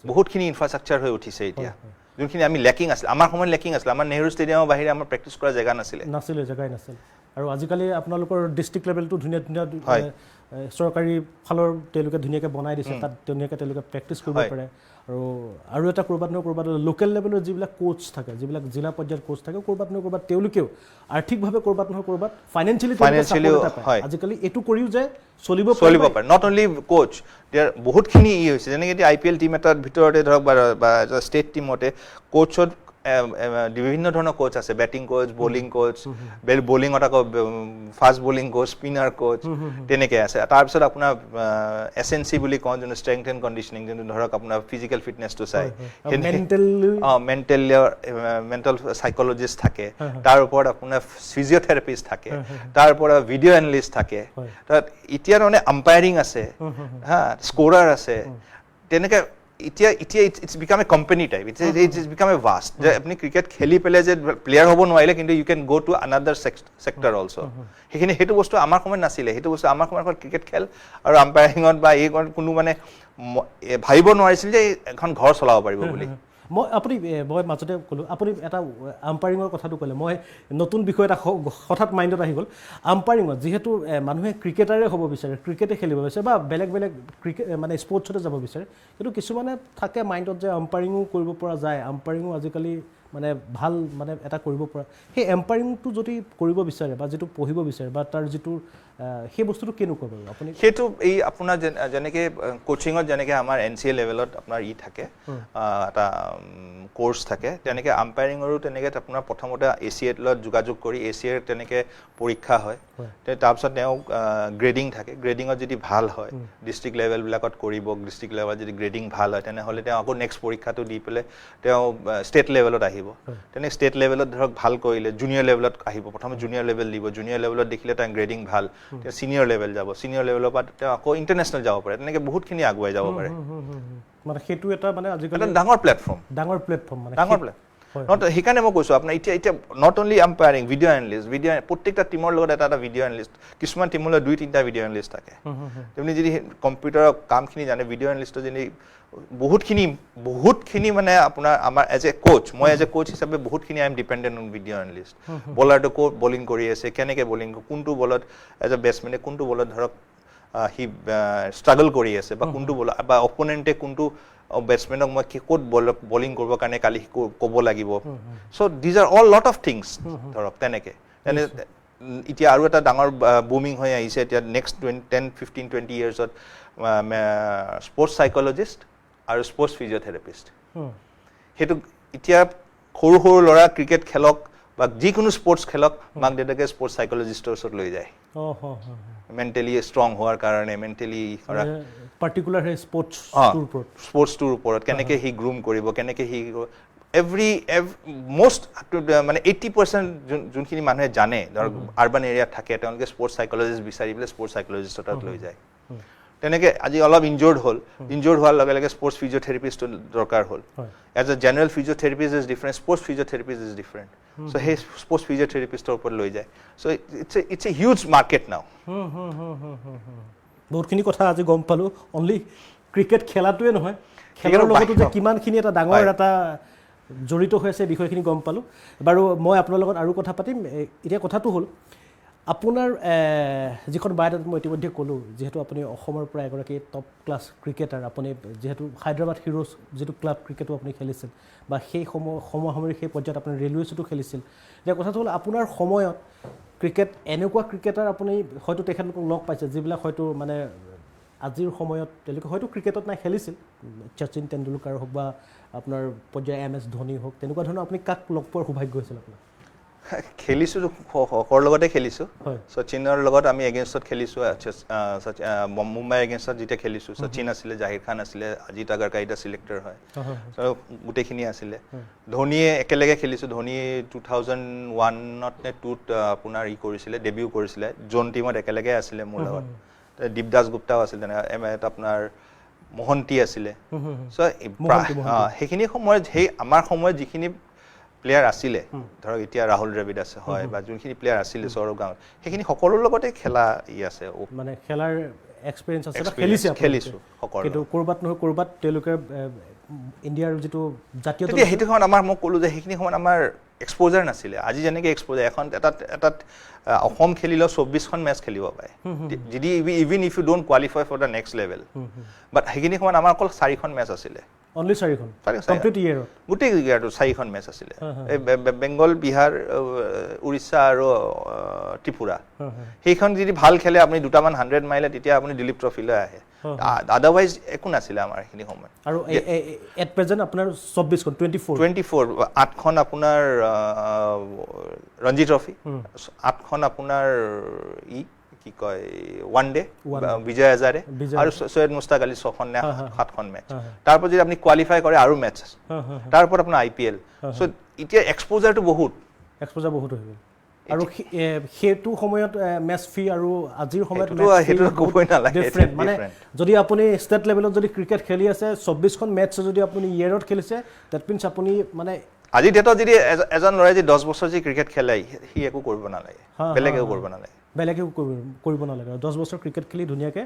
বহুতখিনি ইনফ্ৰাষ্ট্ৰাকচাৰ হৈ উঠিছে এতিয়া যোনখিনি আমি লেকিং আছিলে আমাৰ সময়ত লেকিং আছিলে আমাৰ নেহৰু ষ্টেডিয়ামৰ বাহিৰে আমাৰ প্ৰেক্টিছ কৰা জেগা নাছিলে জেগাই নাছিল আৰু আজিকালি আপোনালোকৰ ডিষ্ট্ৰিক্ট লেভেলটো ধুনীয়া চৰকাৰী ফালৰ তেওঁলোকে ধুনীয়াকৈ বনাই দিছে তাত ধুনীয়াকৈ তেওঁলোকে প্ৰেক্টিছ কৰিব পাৰে আৰু এটা ক'ৰবাত লোকেল লেভেলৰ যিবিলাক কোচ থাকে যিবিলাক জিলা পৰ্যায়ৰ কোচ থাকে ক'ৰবাত তেওঁলোকেও আৰ্থিকভাৱে ক'ৰবাত ফাইনেন্সিয়েলি আজিকালি এইটো কৰিও যে চলিব পাৰে নট অনলি কোচ বহুতখিনি হৈছে যেনেকৈ এতিয়া IPL টিম এটাৰ ভিতৰতে ধৰক বা ষ্টেট টিমতে কোচত বিভিন্ন ধৰণৰ কোচ আছে বেটিং কোচ বলিং কোচ বলিঙত আকৌ fast bowling coach spinner coach তেনেকৈ আছে তাৰপিছত আপোনাৰ SNC বুলি কওঁ যোনটো ষ্ট্ৰেংথ এণ্ড কণ্ডিশ্যনিং যোনটো ধৰক আপোনাৰ ফিজিকেল ফিটনেছটো চাই মেণ্টেল চাইকলজিষ্ট থাকে তাৰ ওপৰত আপোনাৰ ফিজিঅ'থেৰাপিষ্ট থাকে তাৰ ওপৰত ভিডিঅ' এনালিষ্ট থাকে তাত এতিয়া তাৰমানে আম্পায়াৰিং আছে স্ক'ৰাৰ আছে তেনেকৈ এতিয়া it's become a company type it's become a vast যে আপুনি ক্ৰিকেট খেলি পেলাই যে প্লেয়াৰ হ'ব নোৱাৰিলে কিন্তু ইউ কেন গ' টু আনাডাৰ ছেক্টৰ অলছ' সেইটো বস্তু আমাৰ সময়ত নাছিলে সেইটো বস্তু আমাৰ সময়ত ক্ৰিকেট খেল আৰু আম্পায়াৰিঙত বা এই কোনো মানে ভাবিব নোৱাৰিছিল যে এখন ঘৰ চলাব পাৰিব বুলি মই মাজতে ক'লোঁ আপুনি এটা আম্পায়াৰিঙৰ কথাটো ক'লে মই নতুন বিষয় এটা হঠাৎ মাইণ্ডত আহি গ'ল আম্পায়াৰিঙত যিহেতু মানুহে ক্ৰিকেটাৰে হ'ব বিচাৰে ক্ৰিকেটে খেলিব বিচাৰে বা বেলেগ ক্ৰিকেট মানে স্পৰ্টছতে যাব বিচাৰে কিন্তু কিছুমানে থাকে মাইণ্ডত যে আম্পায়াৰিঙো কৰিব পৰা যায় আম্পায়াৰিঙো আজিকালি মানে ভাল মানে এটা কৰিব পৰা সেই এম্পায়াৰিংটো যদি কৰিব বিচাৰে বা যিটো পঢ়িব বিচাৰে বা তাৰ যিটো সেই বস্তুটো কেনেকুৱা বাৰু আপুনি সেইটো এই আপোনাৰ যেনেকৈ কোচিঙত যেনেকৈ আমাৰ NCA লেভেলত আপোনাৰ থাকে এটা কোৰ্চ থাকে তেনেকৈ আম্পায়াৰিঙৰো তেনেকৈ আপোনাৰ প্ৰথমতে ACA লগত যোগাযোগ কৰি ACA তেনেকৈ পৰীক্ষা হয় তাৰপিছত তেওঁ গ্ৰেডিং থাকে গ্ৰেডিঙত যদি ভাল হয় ডিষ্ট্ৰিক্ট লেভেলবিলাকত কৰিব ডিষ্ট্ৰিক্ট লেভেলত যদি গ্ৰেডিং ভাল হয় তেনেহ'লে তেওঁ আকৌ নেক্সট পৰীক্ষাটো দি পেলাই তেওঁ ষ্টেট লেভেলত আহিব তেনে ষ্টেট লেভেলত ধৰক ভাল কৰিলে জুনিয়ৰ লেভেলত আহিব প্ৰথমে জুনিয়ৰ লেভেল দিব জুনিয়ৰ লেভেলত দেখিলে তাৰ গ্ৰেডিং ভাল তেওঁ ছিনিয়ৰ লেভেল যাব ছিনিয়ৰ লেভেলৰ পৰা তেওঁ আকৌ ইণ্টাৰনেশ্যনেল যাব পাৰে তেনেকৈ বহুতখিনি আগুৱাই যাব পাৰে মানে সেইটো এটা মানে আজিকালি ডাঙৰ প্লেটফৰ্ম সেইকাৰণে মই কৈছোঁ আপোনাৰ এতিয়া not only umpiring video' analyst প্ৰত্যেকটা টিমৰ লগত এটা ভিডিঅ' এনালিষ্ট কিছুমান টিমলৈ 2-3টা ভিডিঅ' এনালিষ্ট থাকে আপুনি যদি কম্পিউটাৰৰ কামখিনি জানে ভিডিঅ' এনালিষ্টৰ যদি বহুতখিনি মানে আপোনাৰ আমাৰ এজ এ কোচ হিচাপে বহুতখিনি I am dependent on video' analyst বলাৰটো ক'ত বলিং কৰি আছে কেনেকৈ বলিং কোনটো বলত এজ এ বেটছমেনে কোনটো বলত ধৰক সি ষ্ট্ৰাগল কৰি আছে বা কোনটো বল বা অপনেণ্টে কোনটো বেটছমেনক মই ক'ত বলিং কৰিবৰ কাৰণে কালি ক'ব লাগিব so' these are all lot of things ধৰক তেনেকৈ এতিয়া আৰু এটা ডাঙৰ বুমিং হৈ আহিছে এতিয়া নেক্সট 10-15-20 ইয়াৰ্ছত স্পৰ্টছ চাইকলজিষ্ট আৰু স্পৰ্টছ ফিজিঅ'থেৰাপিষ্ট সেইটো এতিয়া সৰু সৰু ল'ৰা ক্ৰিকেট খেলক বা যিকোনো স্পৰ্টছ খেলক মাক দেউতাকে স্পৰ্টছ সাইকোলজিষ্টৰ ওচৰত লৈ যায় মেণ্টেলি ষ্ট্ৰং হোৱাৰ কাৰণে মেণ্টেলি পাৰ্টিকুলাৰ সেই স্পৰ্টছটোৰ ওপৰত কেনেকৈ সি গ্ৰুম কৰিব কেনেকৈ সি most মানে 80% যোনখিনি মানুহে জানে ধৰক আৰবান এৰিয়াত থাকে তেওঁলোকে স্পৰ্টছ সাইকোলজিষ্ট বিচাৰি পেলাই স্পৰ্টছ সাইকোলজিষ্টৰ তাত লৈ যায় তেনেকৈ আজি অলপ ইনজৰ্ড হোৱাৰ লগে লগে স্পৰ্টছ ফিজিঅ'থেৰাপিষ্টৰ দৰকাৰ হ'ল as a general physiotherapist is different sports physiotherapist is different so' সেই স্পৰ্টছ ফিজিঅ'থেৰাপিষ্টৰ ওপৰত লৈ যায় so' it's a huge market now বহুতখিনি কথা আজি গম পালোঁ অনলি ক্ৰিকেট খেলাটোৱে নহয় খেলৰ লগতো যে কিমানখিনি এটা ডাঙৰ এটা জড়িত হৈ আছে বিষয়খিনি গম পালোঁ বাৰু মই আপোনাৰ লগত আৰু কথা পাতিম এতিয়া কথাটো হ'ল আপোনাৰ যিখন বায়'ডাটাত মই ইতিমধ্যে ক'লোঁ যিহেতু আপুনি অসমৰ পৰা এগৰাকী টপ ক্লাছ ক্ৰিকেটাৰ আপুনি যিহেতু হায়দৰাবাদ হিৰোজ যিটো ক্লাব ক্ৰিকেটো আপুনি খেলিছিল বা সেই সমসাময়িক সেই পৰ্যায়ত আপুনি ৰেলৱেছতো খেলিছিল এতিয়া কথাটো হ'ল আপোনাৰ সময়ত ক্ৰিকেট এনেকুৱা ক্ৰিকেটাৰ আপুনি হয়তো তেখেতলোকক লগ পাইছে যিবিলাক হয়তো মানে আজিৰ সময়ত তেওঁলোকে হয়তো ক্ৰিকেটত নাই খেলিছিল শচীন তেণ্ডুলকাৰ হওক বা আপোনাৰ পৰ্যায় MS ধোনী হওক তেনেকুৱা ধৰণৰ আপুনি কাক লগ পোৱাৰ সৌভাগ্য হৈছিল আপোনাৰ খেলিছোঁ সকলৰ লগতে খেলিছোঁ শচীনৰ লগত আমি এগেইনষ্টত খেলিছোঁ মুম্বাই এগেইনষ্টত যেতিয়া খেলিছোঁ শচীন আছিলে জাহিৰ খান আছিলে অজিত আগাৰকাৰ এতিয়া চিলেক্টৰ হয় গোটেইখিনি আছিলে ধোনীয়ে একেলগে খেলিছোঁ ধোনী 2001ত নে 2ত আপোনাৰ কৰিছিলে ডেবিউ কৰিছিলে জোন টীমত একেলগে আছিলে মোৰ লগত দীপদাস গুপ্তাও আছিলে তেনেকৈ আপোনাৰ মোহন্তি আছিলে চ' সেইখিনি সময়ত সেই আমাৰ সময়ত যিখিনি প্লেয়াৰ আছিলে ধৰক এতিয়া ৰাহুল দ্ৰাবিড আছে হয় বা যোনখিনি প্লেয়াৰ আছিলে সৌৰভ গাংগুলী সেইখিনি সকলোৰ লগতে খেলা আছে মানে খেলাৰ এক্সপিৰিয়েঞ্চ আছে খেলিছোঁ কিন্তু ক'ৰবাত নহয় ক'ৰবাত তেওঁলোকে ইণ্ডিয়াৰ যিটো জাতীয় সেইটো সময়ত আমাৰ মই ক'লোঁ যে সেইখিনি সময়ত আমাৰ এক্সপ'জাৰ নাছিলে আজি যেনেকৈ এক্সপ'জাৰ এখন এটাত অসম খেলিলেও 24খন মেচ খেলিব পাৰে যদি even if you don't qualify for the next level but সেইখিনি সময়ত আমাৰ অকল 4খন মেচ আছিলে অনলি 4খন কমপ্লিট ইয়েৰত গোটেই ইয়াৰটো 4খন মেচ আছিলে এই বেংগল বিহাৰ উৰিষ্যা আৰু ত্ৰিপুৰা সেইখন যদি ভাল খেলে আপুনি দুটামান 100 মাৰিলে তেতিয়া আপুনি দিলীপ ট্ৰফিলৈ আহে আদাৰৱাইজ একো নাছিলে আমাৰ সেইখিনি সময়ত আৰু এট প্ৰেজেণ্ট আপোনাৰ 24খন 24 8খন আপোনাৰ ৰঞ্জি ট্ৰফি 8খন আপোনাৰ কি কয় ওৱান ডে বিজয় হাজাৰে আৰু সৈয়দ মুস্তাক আলী 6খন নে 7খন মেচ তাৰপৰ যদি আপুনি কোৱালিফাই কৰে আৰু মেচ তাৰপৰ আপোনাৰ IPL চ' এতিয়া এক্সপ'জাৰটো বহুত হৈ গ'ল আৰু সেইটো সময়ত মেচ ফি আৰু আজিৰ সময়ত সেইটো ক'বই নালাগে মানে যদি আপুনি ষ্টেট লেভেলত যদি ক্ৰিকেট খেলি আছে 24খন মেচ যদি আপুনি ইয়েৰত খেলিছে ডেট মিনছ আপুনি মানে আজি ডেটত যদি এজন ল'ৰাই যদি 10 বছৰ যদি ক্ৰিকেট খেলে সি একো কৰিব নালাগে বেলেগ একো কৰিব নালাগে আৰু 10 বছৰ ক্ৰিকেট খেলি ধুনীয়াকৈ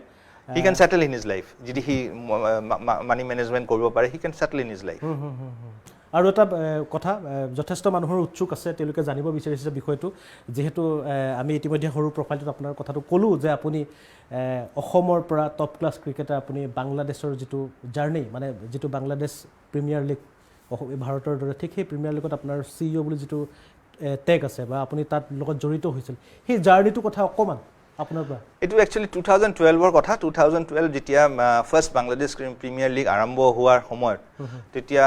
হি কেন সেটেল ইন হিজ লাইফ যদি হি মানি মেনেজমেণ্ট কৰিব পাৰে হি কেন সেটেল ইন হিজ লাইফ আৰু এটা কথা যথেষ্ট মানুহৰ উৎসুক আছে তেওঁলোকে জানিব বিচাৰিছে বিষয়টো যিহেতু আমি ইতিমধ্যে সৰু প্ৰফাইলটোত আপোনাৰ কথাটো ক'লোঁ যে আপুনি অসমৰ পৰা টপ ক্লাছ ক্ৰিকেটাৰ আপুনি বাংলাদেশৰ যিটো জাৰ্ণি মানে যিটো বাংলাদেশ প্ৰিমিয়াৰ লীগ ভাৰতৰ দৰে ঠিক সেই প্ৰিমিয়াৰ লীগত আপোনাৰ CEO বুলি যিটো টেগ আছে বা আপুনি তাত লগত জড়িত হৈছিল সেই জাৰ্ণিটোৰ কথা অকণমান আপোনাৰ পৰা এইটো একচুৱেলি 2012ৰ কথা 2012 যেতিয়া ফাৰ্ষ্ট বাংলাদেশ প্ৰিমিয়াৰ লীগ আৰম্ভ হোৱাৰ সময়ত তেতিয়া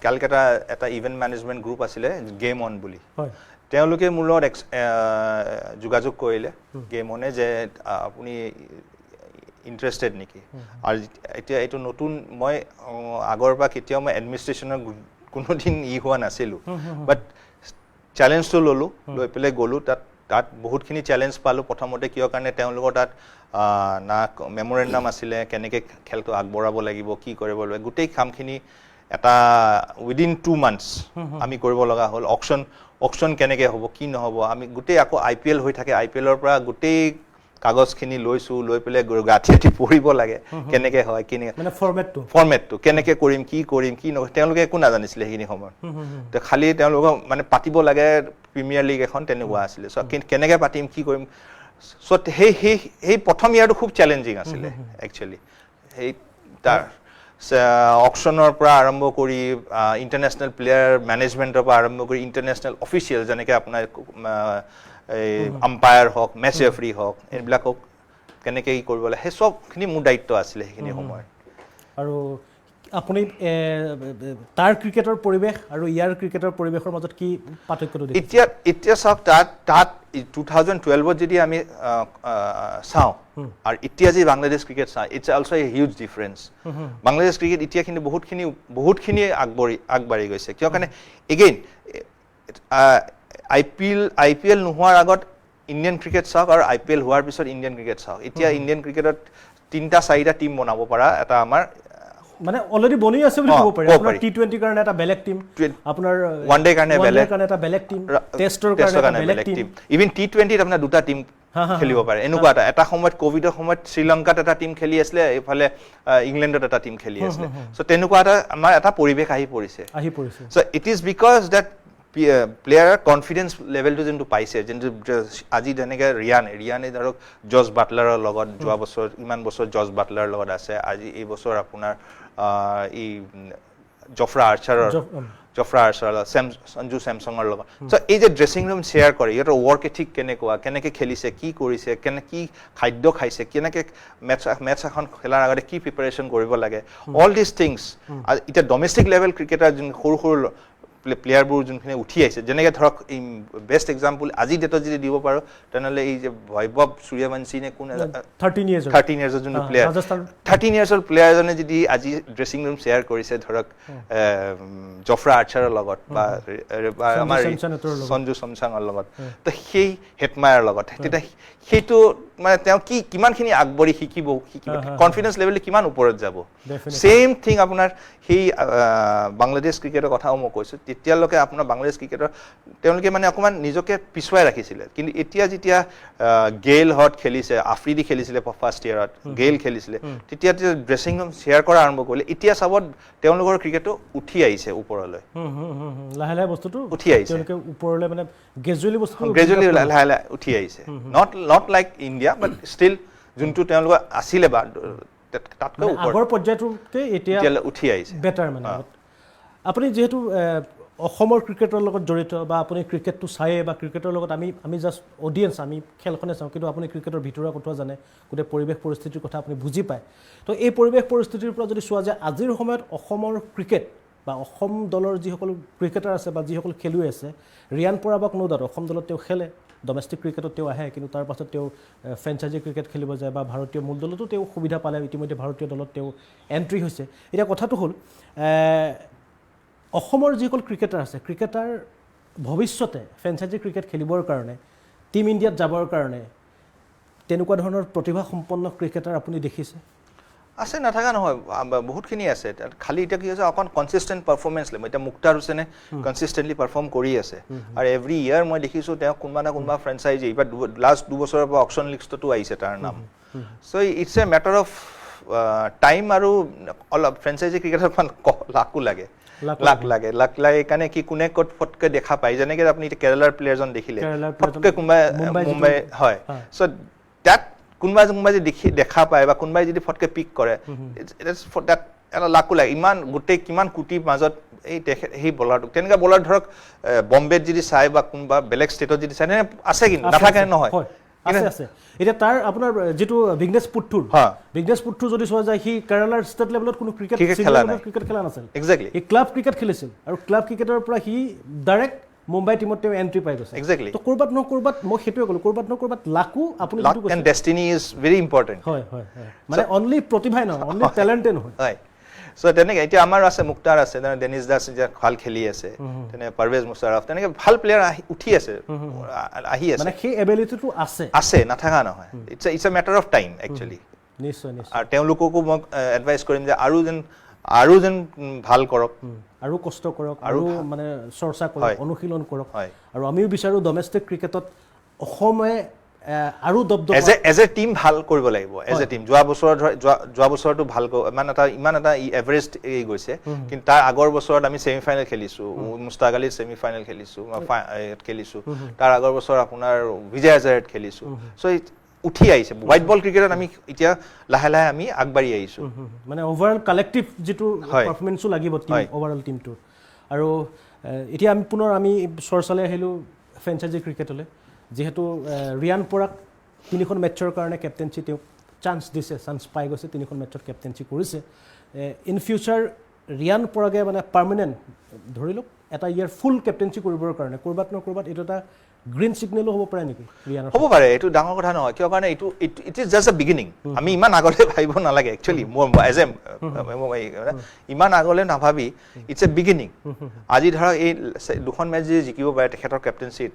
কলকাতা এটা ইভেণ্ট মেনেজমেণ্ট গ্ৰুপ আছিলে গেম অন বুলি তেওঁলোকে মোৰ লগত যোগাযোগ কৰিলে গেম অনে যে আপুনি ইণ্টাৰেষ্টেড নেকি আৰু এতিয়া এইটো নতুন মই আগৰ পৰা কেতিয়াও মই এডমিনিষ্ট্ৰেশ্যনৰ কোনোদিন হোৱা নাছিলোঁ বাট চেলেঞ্জটো ল'লোঁ লৈ পেলাই গ'লোঁ তাত বহুতখিনি চেলেঞ্জ পালোঁ প্ৰথমতে কিয় কাৰণে তেওঁলোকৰ তাত না মেমৰেণ্ডাম আছিলে কেনেকৈ খেলটো আগবঢ়াব লাগিব কি কৰিব লাগিব গোটেই কামখিনি এটা উইদিন 2 মান্থছ আমি কৰিব লগা হ'ল অকশ্যন কেনেকৈ হ'ব কি নহ'ব আমি গোটেই আকৌ IPL হৈ থাকে IPLৰ পৰা গোটেই কাগজখিনি লৈ পেলাই গাঁঠি পঢ়িব লাগে কেনেকৈ হয় কেনেকৈ মানে ফৰ্মেটটো কেনেকৈ কৰিম কি নকৰিম তেওঁলোকে একো নাজানিছিলে সেইখিনি সময়ত তো খালি তেওঁলোকক মানে পাতিব লাগে প্ৰিমিয়াৰ লীগ এখন তেনেকুৱা আছিলে চ' কেনেকৈ পাতিম কি কৰিম চ' সেই প্ৰথম ইয়াৰটো খুব চেলেঞ্জিং আছিলে একচুৱেলি সেই তাৰ অকশ্যনৰ পৰা আৰম্ভ কৰি ইণ্টাৰনেশ্যনেল প্লেয়াৰ মেনেজমেণ্টৰ পৰা আৰম্ভ কৰি ইণ্টাৰনেশ্যনেল অফিচিয়েল যেনেকৈ আপোনাৰ এই আম্পায়াৰ হওক মেচ ৰেফাৰী হওক এইবিলাকক কেনেকৈ কৰিব লাগে সেই চবখিনি মোৰ দায়িত্ব আছিলে সেইখিনি সময়ত আৰু আপুনি তাৰ ক্ৰিকেটৰ পৰিৱেশ আৰু ইয়াৰ ক্ৰিকেটৰ পৰিৱেশৰ মাজত কি পাৰ্থক্যটো দেখিছে? এতিয়া চাওক তাত 2012 যদি আমি চাওঁ আৰু এতিয়া যি বাংলাদেশ ক্ৰিকেট চাওঁ, it's also a huge difference. Bangladesh cricket এতিয়া কিন্তু বহুতখিনি আগবাঢ়ি গৈছে। কিয় কাৰণে এগেইন IPL নোহোৱাৰ আগত ইণ্ডিয়ান ক্ৰিকেট চাওক আৰু IPL হোৱাৰ পিছত ইণ্ডিয়ান ক্ৰিকেট চাওক। এতিয়া ইণ্ডিয়ান ক্ৰিকেটত 3-4টা টিম বনাব পৰা এটা আমাৰ মানে অলৰেডি বনি আছে বুলি ক'ব পাৰি। আপোনাৰ T20 কাৰণে এটা বেলেগ টিম, আপোনাৰ ওৱান ডে কাৰণে এটা বেলেগ টিম, টেষ্টৰ কাৰণে এটা বেলেগ টিম, ইভেন T20ত আপোনাৰ 2টা টিম খেলিব পাৰে। এনেকুৱা এটা সময়ত কোভিডৰ সময়ত শ্ৰীলংকাত এটা টিম খেলি আছিলে, এইফালে ইংলেণ্ডত এটা টিম খেলি আছিলে। চ' তেনেকুৱা আমাৰ এটা পৰিৱেশ আহি পৰিছে। চ' it is because date প্লেয়াৰৰ confidence লেভেলটো যোনটো পাইছে, যোনটো আজি যেনেকৈ ৰিয়ানে ধৰক জৰ্জ বাটলাৰৰ লগত যোৱা বছৰ ইমান বছৰ জৰ্জ বাটলাৰৰ লগত আছে, আজি এই বছৰ আপোনাৰ এই জফ্ৰা আৰ্চাৰৰ সঞ্জু চেমছঙৰ লগত। চ' এই যে ড্ৰেছিং ৰুম শ্বেয়াৰ কৰে, ইহঁতৰ ৱৰ্ক এথিক কেনেকুৱা, কেনেকৈ খেলিছে, কি কৰিছে, কি খাদ্য খাইছে, কেনেকৈ মেটচ এখন খেলাৰ আগতে কি প্ৰিপাৰেশ্যন কৰিব লাগে, অল দিছ থিংছ। এতিয়া ডমেষ্টিক লেভেল ক্ৰিকেটাৰ যোন সৰু প্লেয়াৰবোৰ যোনখিনি উঠি আহিছে, যেনেকৈ ধৰক এই বেষ্ট এক্সাম্পল আজি ডেটত যদি দিব পাৰোঁ তেনেহ'লে এই যে বৈভৱ সূৰ্যবংশী নে কোন 13 ইয়াৰ্ছৰ যোনটো প্লেয়াৰ, 13 ইয়াৰ্ছৰ প্লেয়াৰজনে যদি আজি ড্ৰেছিং ৰুম শ্বেয়াৰ কৰিছে ধৰক জফ্ৰা আৰ্চাৰৰ লগত বা আমাৰ সঞ্জু চেমছঙৰ লগত, তো সেই হেটমায়াৰ লগত, তেতিয়া সেইটো মানে তেওঁ কিমানখিনি আগবাঢ়ি শিকিব, কনফিডেন্স লেভেলটো কিমান ওপৰত যাব। ছেইম থিং আপোনাৰ সেই বাংলাদেশ ক্ৰিকেটৰ কথাও মই কৈছোঁ। তেতিয়ালৈকে আপোনাৰ বাংলাদেশ ক্ৰিকেটৰ তেওঁলোকে মানে অকণমান নিজকে পিছুৱাই ৰাখিছিলে, কিন্তু এতিয়া যেতিয়া গেইল হত খেলিছে, আফ্ৰিদি খেলিছিলে ফাৰ্ষ্ট ইয়েৰত, গেইল খেলিছিলে, তেতিয়া ড্ৰেছিং ৰুম শ্বেয়াৰ কৰা আৰম্ভ কৰিলে। এতিয়া চাবত তেওঁলোকৰ ক্ৰিকেটটো উঠি আহিছে ওপৰলৈ, লাহে লাহে বস্তুটো উঠি আহিছে ওপৰলৈ, মানে গ্ৰেজুৱেলি লাহে লাহে উঠি আহিছে। Not like India, but still যোনটো তেওঁলোকৰ আছিলে বা তাতকৈ আগৰ পৰ্যায়টোতকৈ এতিয়া উঠি আহিছে বেটাৰ। মানে আপুনি যিহেতু অসমৰ ক্ৰিকেটৰ লগত জড়িত বা আপুনি ক্ৰিকেটটো চায়ে বা ক্ৰিকেটৰ লগত আমি জাষ্ট অডিয়েঞ্চ, আমি খেলখনে চাওঁ, কিন্তু আপুনি ক্ৰিকেটৰ ভিতৰুৱা কথা জানে, গোটেই পৰিৱেশ পৰিস্থিতিৰ কথা আপুনি বুজি পায়। তো এই পৰিৱেশ পৰিস্থিতিৰ পৰা যদি চোৱা যায়, আজিৰ সময়ত অসমৰ ক্ৰিকেট বা অসম দলৰ যিসকল ক্ৰিকেটাৰ আছে বা যিসকল খেলুৱৈ আছে, ৰিয়ান পৰাগক নো ডাউট অসম দলত তেওঁ খেলে, ডমেষ্টিক ক্ৰিকেটত তেওঁ আহে, কিন্তু তাৰ পাছত তেওঁ ফ্ৰেঞ্চাইজি ক্ৰিকেট খেলিব যায় বা ভাৰতীয় মূল দলতো তেওঁ সুবিধা পালে, ইতিমধ্যে ভাৰতীয় দলত তেওঁ এণ্ট্ৰি হৈছে। এতিয়া কথাটো হ'ল অসমৰ যিসকল ক্ৰিকেটাৰ আছে, ক্ৰিকেটাৰ ভৱিষ্যতে ফ্ৰেঞ্চাইজি ক্ৰিকেট খেলিবৰ কাৰণে, টিম ইণ্ডিয়াত যাবৰ কাৰণে তেনেকুৱা ধৰণৰ প্ৰতিভাসম্পন্ন ক্ৰিকেটাৰ আপুনি দেখিছে? আছে, নাথাকা নহয়, বহুতখিনি আছে। খালি এতিয়া কি হৈছে, অকণ কনচিষ্টেণ্ট পাৰফৰ্মেঞ্চ লাগিব। এতিয়া মুক্তাৰ হুছেইনে কনচিষ্টেণ্টলি পাৰফৰ্ম কৰি আছে, আৰু এভৰি ইয়াৰ মই দেখিছোঁ তেওঁ কোনোবা না কোনোবা ফ্ৰেঞ্চাইজি, এইবাৰ লাষ্ট 2 বছৰৰ পৰা অকশ্যন লিষ্টতো আহিছে তাৰ নাম। So' it's a matter of time, আৰু অলপ ফ্ৰেঞ্চাইজি ক্ৰিকেটৰ লাকো লাগে, লাক লাগে কাৰণে কি কোনে ক'ত ফটকৈ দেখা পায়। যেনেকৈ আপুনি এতিয়া কেৰালাৰ প্লেয়াৰজন দেখিলে, ফটকৈ কোনোবাই মুম্বাই হয়, চ' তাত কোনোবাই যদি দেখা পায় বা কোনোবাই যদি ফটকৈ পিক কৰে, এটা লাকো লাগে। গোটেই কিমান কোটিৰ মাজত সেই বলাৰটোক, তেনেকুৱা বলাৰ ধৰক বম্বেত যদি চাই বা কোনোবা বেলেগ ষ্টেটত যদি চাই, আছে, কিন্তু নাথাকে নহয়। আছে। এতিয়া তাৰ আপোনাৰ যিটো বিঘ্নেশ পুথুৰ যদি চোৱা যায়, সি কেৰালাৰ ষ্টেট লেভেলত কোনো ক্ৰিকেট খেলা নাছিল, সি ক্লাব ক্ৰিকেট খেলিছিল, আৰু ক্লাব ক্ৰিকেটৰ পৰা সি ডাইৰেক্ট মুম্বাই টিমত তেওঁ এণ্ট্ৰি পাই গৈছে। তো ক'ৰবাত মই সেইটোৱে ক'লোঁ, ক'ৰবাত লাকো আপুনি ডেষ্টিনি ইজ ভেৰি ইম্পৰ্টেণ্ট। হয়, মানে অনলি প্ৰতিভাই নহয়, অনলি টেলেণ্টে নহয়। চ' তেনেকৈ এতিয়া আমাৰ আছে, মুক্তাৰ আছে, ডেনিছ দাস এতিয়া ভাল খেলি আছে, তেনেকৈ পাৰভেজ মুশ্বাৰফ, তেনেকৈ ভাল প্লেয়াৰ উঠি আছে, আহি আছে, সেই এবিলিটিটো আছে, নাথাকা নহয়। It's a matter of time actually. নিশ্চয়। আৰু তেওঁলোককো মই এডভাইচ কৰিম যে আৰু যেন ভাল কৰক, আৰু কষ্ট কৰক, আৰু মানে চৰ্চা কৰক, অনুশীলন কৰক। আৰু আমিও বিচাৰোঁ ডমেষ্টিক ক্ৰিকেটত অসমে আৰু এজ এ টিম ভাল কৰিব লাগিব, এজ এ টিম। যোৱা বছৰটো ভাল ইমান এটা এভাৰেজ গৈছে, কিন্তু তাৰ আগৰ বছৰত আমি ছেমি ফাইনেল খেলিছোঁ, মুস্তাক আলীত ছেমি ফাইনেল খেলিছোঁ, তাৰ আগৰ বছৰ আপোনাৰ বিজয় হাজাৰেত খেলিছোঁ। চ' উঠি আহিছে হোৱাইট বল ক্ৰিকেটত, আমি এতিয়া লাহে লাহে আমি আগবাঢ়ি আহিছোঁ। মানে অভাৰঅল কালেক্টিভ যিটো পাৰফৰ্মেঞ্চো লাগিব অভাৰঅল টিমটোৰ। আৰু এতিয়া আমি চৰ্চালৈ আহিলোঁ ফ্ৰেঞ্চাইজি ক্ৰিকেটলৈ, যিহেতু ৰিয়ান পৰাগ 3খন মেটছৰ কাৰণে কেপ্টেইনশ্বিপ তেওঁক চান্স দিছে, চান্স পাই গৈছে, 3খন মেটছত কেপ্টেইনশ্বিপ কৰিছে। ইন ফিউচাৰ ৰিয়ান পৰাগে মানে পাৰ্মানেণ্ট ধৰি লওক এটা ইয়াৰ ফুল কেপ্টেইনশ্বিপ কৰিবৰ কাৰণে ক'ৰবাত ন ক'ৰবাত এইটো এটা গ্ৰীণ ছিগনেলো হ'ব পাৰে নেকি ৰিয়ানৰ? হ'ব পাৰে, এইটো ডাঙৰ কথা নহয়। কিয় কাৰণে এইটো it is just A beginning. আমি ইমান আগলৈ ভাবিব নালাগে একচুৱেলি, মোৰ এজ এ ইমান আগলৈ নাভাবি ইটছ এ বিগিনিং। আজি ধৰক এই 2খন মেচ যদি জিকিব পাৰে তেখেতৰ কেপ্টেইনশ্বিপ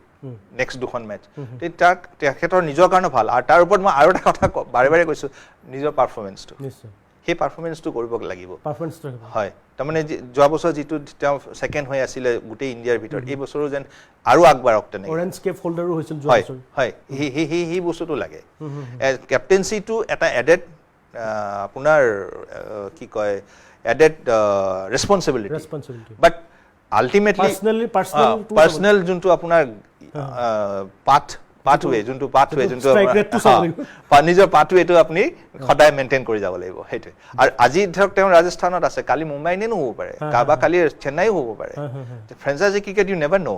নেক্সট 2খন মেচ, তেখেতৰ নিজৰ কাৰণে ভাল। আৰু তাৰ ওপৰত মই আৰু এটা কথা বাৰে বাৰে কৈছোঁ, নিজৰ পাৰফৰ্মেঞ্চটো, নিশ্চয় সেই পাৰফৰ্মেঞ্চটো কৰিব লাগিব। পাৰফৰ্মেঞ্চটো হয়, তাৰমানে যোৱা বছৰ যিটো তেওঁ ছেকেণ্ড হৈ আছিলে গোটেই ইণ্ডিয়াৰ ভিতৰত, এই বছৰো যেন আৰু আগবাঢ়ক তেনেকৈ। অৰেঞ্জ কেপ হোল্ডাৰো হৈছিল যোৱা বছৰ। হয়, সেই বস্তুটো লাগে। কেপ্টেইনশ্বিটো এটা এডেড আপোনাৰ কি কয় এডেড ৰেছপনচিবিলিটি, বাট আল্টিমেটলি পাৰ্চনেল যোনটো আপোনাৰ পাথৱে যোনটো নিজৰ পাথৱেটো আপুনি সদায় মেইনটেইন কৰি যাব লাগিব, সেইটোৱে। আৰু আজি ধৰক তেওঁ ৰাজস্থানত আছে, কালি মুম্বাই ইণ্ডিয়ানো হ'ব পাৰে, বা কালি চেন্নাইও হ'ব পাৰে। ফ্ৰেঞ্চাইজি ক্ৰিকেট ইউ নেভাৰ ন'।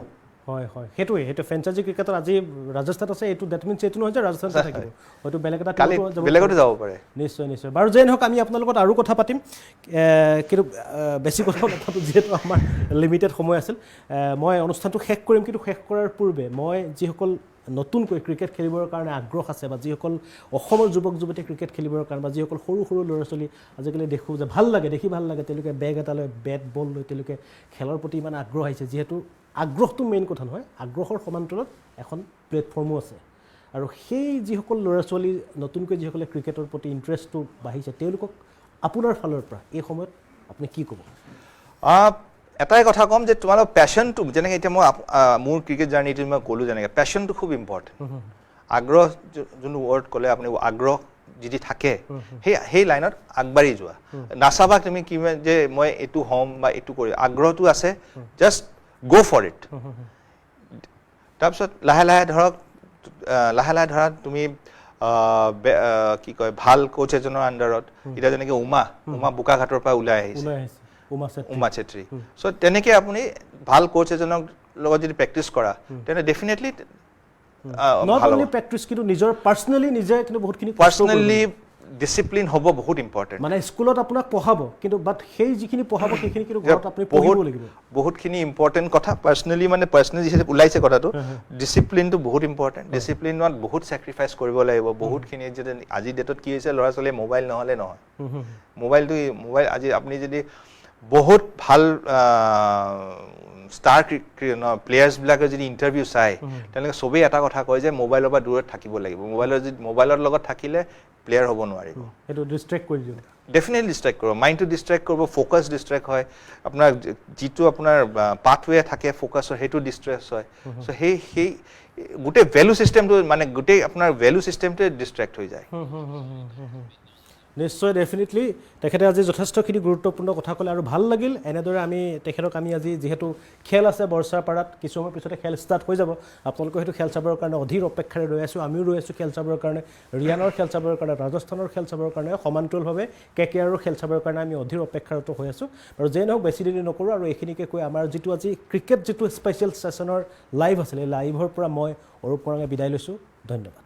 হয় হয়, সেইটোৱে ফ্ৰেঞ্চাইজি ক্ৰিকেটত আজি ৰাজস্থানত আছে, এইটো ডেট মিনছ এইটো নহয় যে ৰাজস্থানতে থাকিব, হয়তো বেলেগ এটা বেলেগতো যাব পাৰে। নিশ্চয় নিশ্চয়। বাৰু যেই নহওক আমি আপোনাৰ লগত আৰু কথা পাতিম, কিন্তু বেছি কথা নাপাতো যিহেতু আমাৰ লিমিটেড সময় আছিল। মই অনুষ্ঠানটো শেষ কৰিম, কিন্তু শেষ কৰাৰ পূৰ্বে মই যিসকল নতুনকৈ ক্ৰিকেট খেলিবৰ কাৰণে আগ্ৰহ আছে, বা যিসকল অসমৰ যুৱক যুৱতীয়ে ক্ৰিকেট খেলিবৰ কাৰণে, বা যিসকল সৰু সৰু ল'ৰা ছোৱালী আজিকালি দেখোঁ যে দেখি ভাল লাগে, তেওঁলোকে বেগ এটা লৈ বেট বল লৈ তেওঁলোকে খেলৰ প্ৰতি ইমান আগ্ৰহ আহিছে। যিহেতু আগ্ৰহটো মেইন কথা নহয়, আগ্ৰহৰ সমান্তৰালত এখন প্লেটফৰ্মো আছে। আৰু সেই যিসকল ল'ৰা ছোৱালী নতুনকৈ যিসকলে ক্ৰিকেটৰ প্ৰতি ইণ্টাৰেষ্টটো বাঢ়িছে, তেওঁলোকক আপোনাৰ ফালৰ পৰা এই সময়ত আপুনি কি ক'ব? এটাই কথা ক'ম যে তোমালোকৰ পেশ্যনটো, যেনেকৈ এতিয়া মই মোৰ ক্ৰিকেট জাৰ্ণিটো মই ক'লোঁ, যেনেকৈ পেশ্যনটো খুব ইম্পৰ্টেণ্ট। আগ্ৰহ যোনটো ৱৰ্ড ক'লে আপুনি, আগ্ৰহ যদি থাকে সেই লাইনত আগবাঢ়ি যোৱা। নাচাবা তুমি কিমান যে মই এইটো হ'ম বা এইটো কৰিম, আগ্ৰহটো আছে, জাষ্ট গ' ফৰ ইট। তাৰপিছত লাহে লাহে ধৰা তুমি কি কয় ভাল কোচ এজনৰ আণ্ডাৰত, এতিয়া যেনেকৈ উমা বোকাঘাটৰ পৰা ওলাই আহিছে, উমা চেত্ৰী। চ' তেনেকৈ আপুনি ভাল কোচ এজনৰ লগত যদি প্ৰেক্টিচ কৰা, তেনে ডেফিনেটলি প্ৰেক্টিচ, কিন্তু নিজৰ পাৰ্চনেলি নিজে কিন্তু বহুতখিনি পাৰ্চনেলি ডিচিপ্লিন হ'ব বহুত ইম্পৰ্টেণ্ট। মানে স্কুলত আপোনাক পঢ়াব, কিন্তু বাট সেই যিখিনি পঢ়াব সেইখিনি কিন্তু ঘৰত আপুনি পঢ়িব লাগিব। বহুতখিনি ইম্পৰ্টেণ্ট কথা পাৰ্চনেলি যিহেতু ওলাইছে কথাটো, ডিচিপ্লিনটো বহুত ইম্পৰ্টেণ্ট। ডিচিপ্লিনত বহুত ছেক্ৰিফাইচ কৰিব লাগিব, বহুতখিনি। যদি আজিৰ ডেটত কি হৈছে, ল'ৰা ছোৱালীয়ে মোবাইল নহ'লে নহয়। মোবাইল আজি আপুনি যদি বহুত ভাল ষ্টাৰ প্লেয়াৰ্ছবিলাকে যদি ইণ্টাৰভিউ চায়, তেওঁলোকে চবেই এটা কথা কয় যে মোবাইলৰ পৰা দূৰত থাকিব লাগিব। মোবাইলৰ লগত থাকিলে প্লেয়াৰ হ'ব নোৱাৰিব। সেইটো ডিষ্ট্ৰেক্ট কৰি দিব, ডেফিনেটলি ডিষ্ট্ৰেক্ট কৰিব, মাইণ্ডটো ডিষ্ট্ৰেক্ট কৰিব, ফ'কাছ ডিষ্ট্ৰেক্ট হয়, আপোনাৰ যিটো আপোনাৰ পাথৱে থাকে ফ'কাছৰ সেইটো ডিষ্ট্ৰেক্ট হয়। চ' সেই গোটেই ভেলু ছিষ্টেমটো, মানে গোটেই আপোনাৰ ভেলু ছিষ্টেমটোৱে ডিষ্ট্ৰেক্ট হৈ যায়। নিশ্চয়, ডেফিনেটলি তেখেতে আজি যথেষ্টখিনি গুৰুত্বপূৰ্ণ কথা ক'লে, আৰু ভাল লাগিল। এনেদৰে তেখেতক আমি আজি, যিহেতু খেল আছে বৰ্ষাপাৰাত, কিছু সময়ৰ পিছতে খেল ষ্টাৰ্ট হৈ যাব, আপোনালোকে সেইটো খেল চাবৰ কাৰণে অধীৰ অপেক্ষাৰে ৰৈ আছোঁ, আমিও ৰৈ আছোঁ খেল চাবৰ কাৰণে, ৰিয়ানৰ খেল চাবৰ কাৰণে, ৰাজস্থানৰ খেল চাবৰ কাৰণে, সমান্তৰালভাৱে KKRৰ খেল চাবৰ কাৰণে আমি অধীৰ অপেক্ষাৰত হৈ আছোঁ। আৰু যেই নহওক বেছি দেৰি নকৰোঁ, আৰু এইখিনিকে কৈ আমাৰ যিটো আজি ক্ৰিকেট যিটো স্পেচিয়েল ছেশ্যনৰ লাইভ আছিলে, এই লাইভৰ পৰা মই অৰূপ মৰাণে বিদায় লৈছোঁ। ধন্যবাদ।